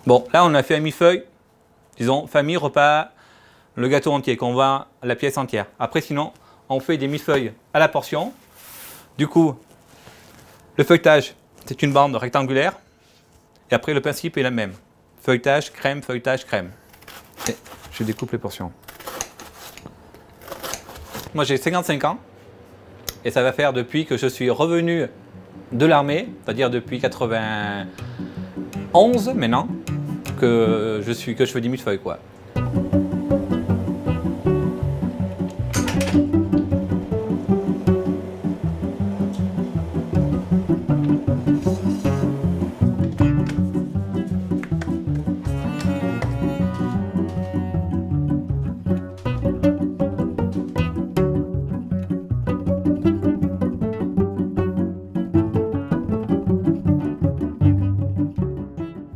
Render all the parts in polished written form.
Bon, là on a fait un millefeuille, disons famille, repas, le gâteau entier qu'on vend à la pièce entière. Après sinon, on fait des millefeuilles à la portion. Du coup, le feuilletage, c'est une bande rectangulaire. Et après le principe est le même. Feuilletage, crème, feuilletage, crème. Et je découpe les portions. Moi j'ai 55 ans. Et ça va faire depuis que je suis revenu de l'armée, c'est-à-dire depuis 91 maintenant, que je fais des millefeuilles quoi.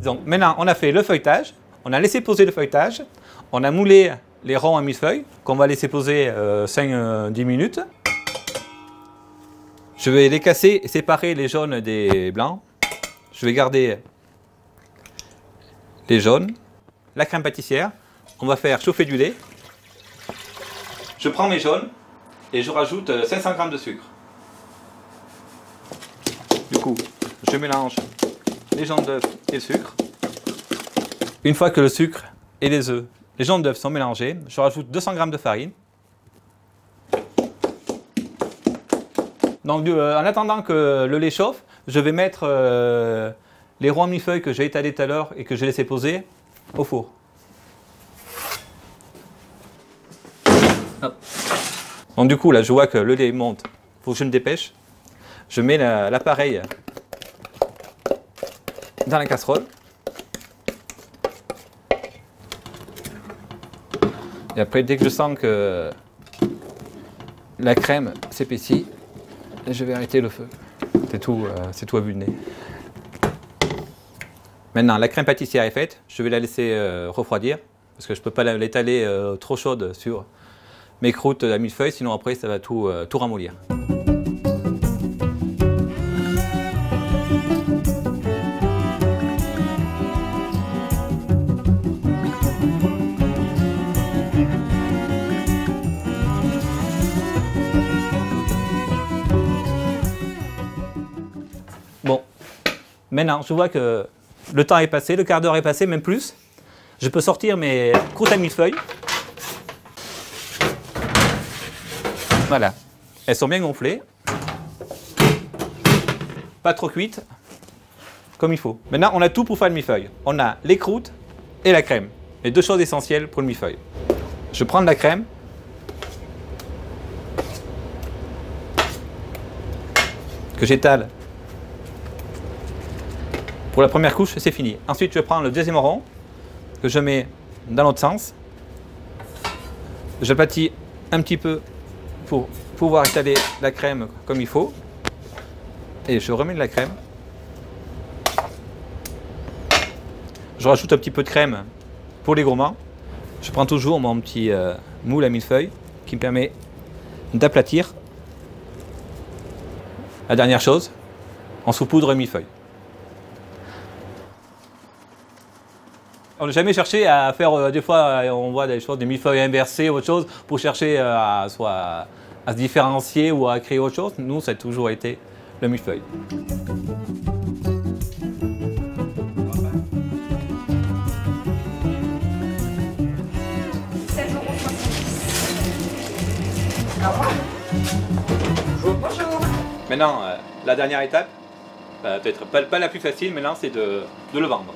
Donc maintenant, on a fait le feuilletage, on a laissé poser le feuilletage, on a moulé les ronds en millefeuille qu'on va laisser poser 5-10 minutes. Je vais les casser et séparer les jaunes des blancs. Je vais garder les jaunes. La crème pâtissière, on va faire chauffer du lait. Je prends mes jaunes et je rajoute 500 g de sucre. Du coup, je mélange les jaunes d'œufs et le sucre. Une fois que le sucre et les œufs, les jaunes d'œufs sont mélangés, je rajoute 200 g de farine. Donc en attendant que le lait chauffe, je vais mettre les ronds millefeuilles que j'ai étalés tout à l'heure et que j'ai laissé poser au four. Hop. Donc du coup là je vois que le lait monte, il faut que je me dépêche. Je mets l'appareil dans la casserole. Et après, dès que je sens que la crème s'épaissit, je vais arrêter le feu. C'est tout à vue de nez. Maintenant, la crème pâtissière est faite. Je vais la laisser refroidir parce que je ne peux pas l'étaler trop chaude sur mes croûtes à millefeuille, sinon après ça va tout ramollir. Bon, maintenant je vois que le temps est passé, le quart d'heure est passé, même plus. Je peux sortir mes croûtes à millefeuille. Voilà, elles sont bien gonflées. Pas trop cuites, comme il faut. Maintenant on a tout pour faire le millefeuille. On a les croûtes et la crème, les deux choses essentielles pour le millefeuille. Je prends de la crème. Que j'étale. Pour la première couche, c'est fini. Ensuite, je prends le deuxième rond que je mets dans l'autre sens. J'aplatis un petit peu pour pouvoir étaler la crème comme il faut. Et je remets de la crème. Je rajoute un petit peu de crème pour les gourmands. Je prends toujours mon petit moule à millefeuille qui me permet d'aplatir. La dernière chose, on saupoudre un millefeuille. On n'a jamais cherché à faire, des fois on voit des choses, des millefeuilles inversés ou autre chose, pour chercher soit à se différencier ou à créer autre chose. Nous, ça a toujours été le millefeuille. Bonjour. Maintenant, la dernière étape, peut-être pas la plus facile, maintenant c'est de le vendre.